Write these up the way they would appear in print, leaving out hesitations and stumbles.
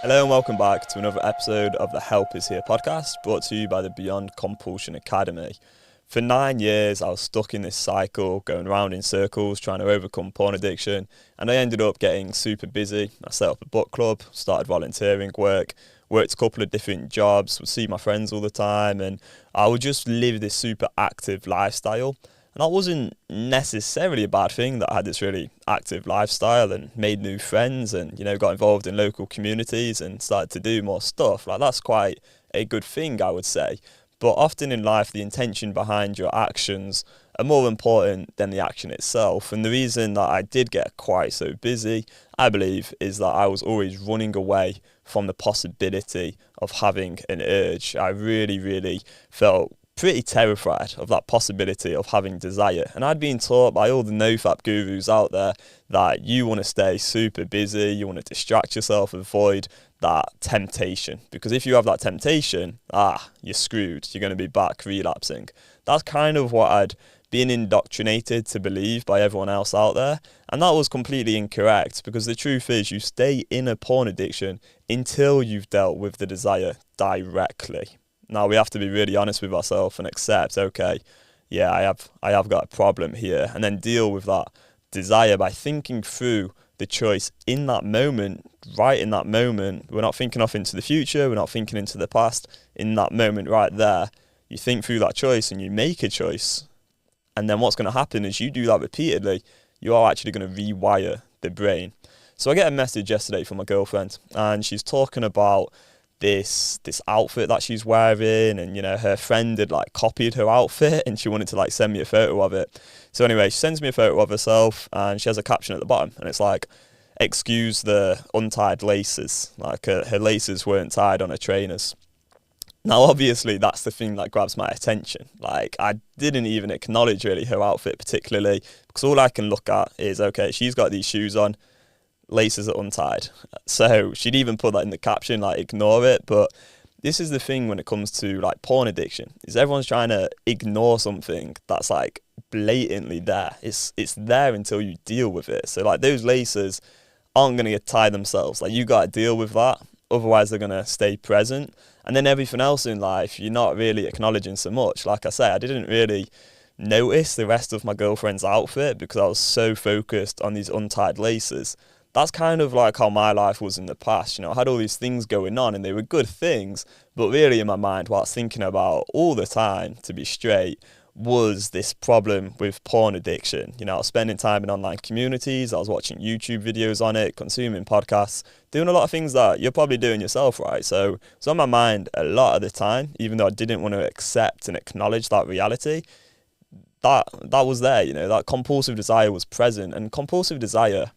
Hello and welcome back to another episode of the Help Is Here podcast, brought to you by the Beyond Compulsion Academy. For 9 years, I was stuck in this cycle, going around in circles, trying to overcome porn addiction, and I ended up getting super busy. I set up a book club, started volunteering work, worked a couple of different jobs, would see my friends all the time, and I would just live this super active lifestyle. And that wasn't necessarily a bad thing, that I had this really active lifestyle and made new friends and, got involved in local communities and started to do more stuff. Like, that's quite a good thing, I would say. But often in life, the intention behind your actions are more important than the action itself. And the reason that I did get quite so busy, I believe, is that I was always running away from the possibility of having an urge. I really felt pretty terrified of that possibility of having desire. And I'd been taught by all the nofap gurus out there that you want to stay super busy, you want to distract yourself, avoid that temptation. Because if you have that temptation, you're screwed. You're going to be back relapsing. That's kind of what I'd been indoctrinated to believe by everyone else out there. And that was completely incorrect, because the truth is you stay in a porn addiction until you've dealt with the desire directly. Now, we have to be really honest with ourselves and accept, okay, yeah, I have got a problem here, and then deal with that desire by thinking through the choice in that moment, right in that moment. We're not thinking off into the future, we're not thinking into the past. In that moment right there, you think through that choice and you make a choice. And then what's going to happen is you do that repeatedly, you are actually going to rewire the brain. So I get a message yesterday from my girlfriend, and she's talking about this outfit that she's wearing, and her friend had copied her outfit and she wanted to send me a photo of it. So anyway, she sends me a photo of herself and she has a caption at the bottom, and it's like, excuse the untied laces, her laces weren't tied on her trainers. Now obviously that's the thing that grabs my attention. I didn't even acknowledge really her outfit particularly, because all I can look at is, okay, she's got these shoes on, laces are untied. So she'd even put that in the caption, ignore it. But this is the thing when it comes to porn addiction, is everyone's trying to ignore something that's blatantly there. It's there until you deal with it. So those laces aren't going to tie themselves. You got to deal with that, otherwise they're going to stay present. And then everything else in life you're not really acknowledging so much. Like I say, I didn't really notice the rest of my girlfriend's outfit because I was so focused on these untied laces. That's kind of how my life was in the past. I had all these things going on and they were good things, but really in my mind, what I was thinking about all the time, to be straight, was this problem with porn addiction. I was spending time in online communities, I was watching YouTube videos on it, consuming podcasts, doing a lot of things that you're probably doing yourself, right? So it's on my mind a lot of the time, even though I didn't want to accept and acknowledge that reality. That was there, that compulsive desire was present. And compulsive desire,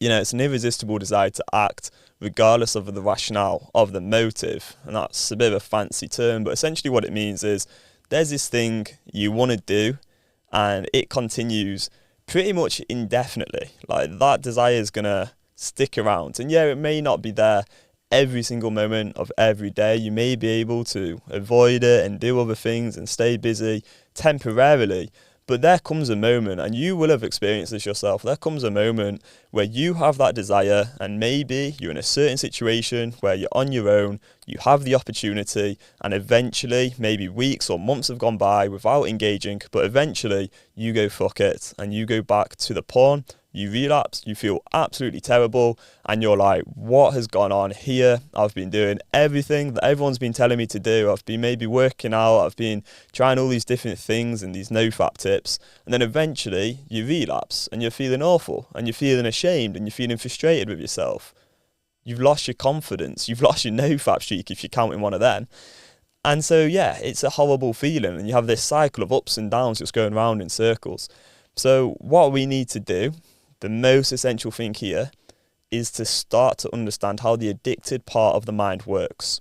it's an irresistible desire to act regardless of the rationale of the motive. And that's a bit of a fancy term, but essentially what it means is there's this thing you want to do and it continues pretty much indefinitely. That desire is going to stick around. And yeah, it may not be there every single moment of every day. You may be able to avoid it and do other things and stay busy temporarily. But there comes a moment, and you will have experienced this yourself, there comes a moment where you have that desire, and maybe you're in a certain situation where you're on your own, you have the opportunity, and eventually, maybe weeks or months have gone by without engaging, but eventually you go fuck it, and you go back to the porn, you relapse, you feel absolutely terrible, and you're like, what has gone on here? I've been doing everything that everyone's been telling me to do. I've been maybe working out, I've been trying all these different things and these nofap tips, and then eventually you relapse and you're feeling awful and you're feeling ashamed and you're feeling frustrated with yourself. You've lost your confidence, you've lost your nofap streak if you're counting one of them. And so yeah, it's a horrible feeling, and you have this cycle of ups and downs just going around in circles. So what we need to do, the most essential thing here, is to start to understand how the addicted part of the mind works.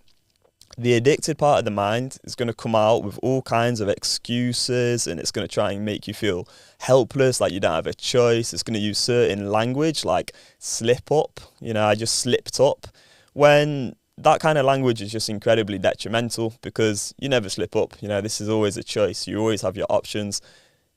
The addicted part of the mind is going to come out with all kinds of excuses, and it's going to try and make you feel helpless, like you don't have a choice. It's going to use certain language like slip up, I just slipped up, when that kind of language is just incredibly detrimental, because you never slip up. This is always a choice. You always have your options.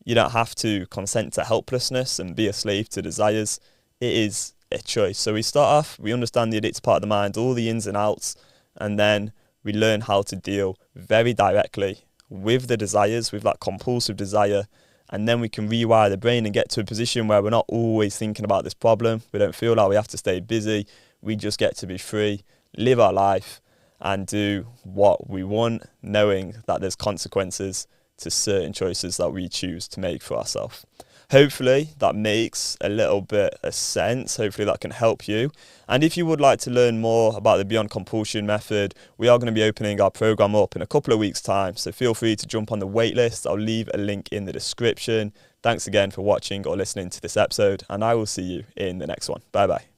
You don't have to consent to helplessness and be a slave to desires. It is a choice. So we start off, we understand the addictive part of the mind, all the ins and outs, and then we learn how to deal very directly with the desires, with that compulsive desire, and then we can rewire the brain and get to a position where we're not always thinking about this problem. We don't feel like we have to stay busy. We just get to be free, live our life, and do what we want, knowing that there's consequences to certain choices that we choose to make for ourselves. Hopefully that makes a little bit of sense. Hopefully that can help you. And if you would like to learn more about the Beyond Compulsion method, we are going to be opening our program up in a couple of weeks' time. So feel free to jump on the waitlist. I'll leave a link in the description. Thanks again for watching or listening to this episode, and I will see you in the next one. Bye bye.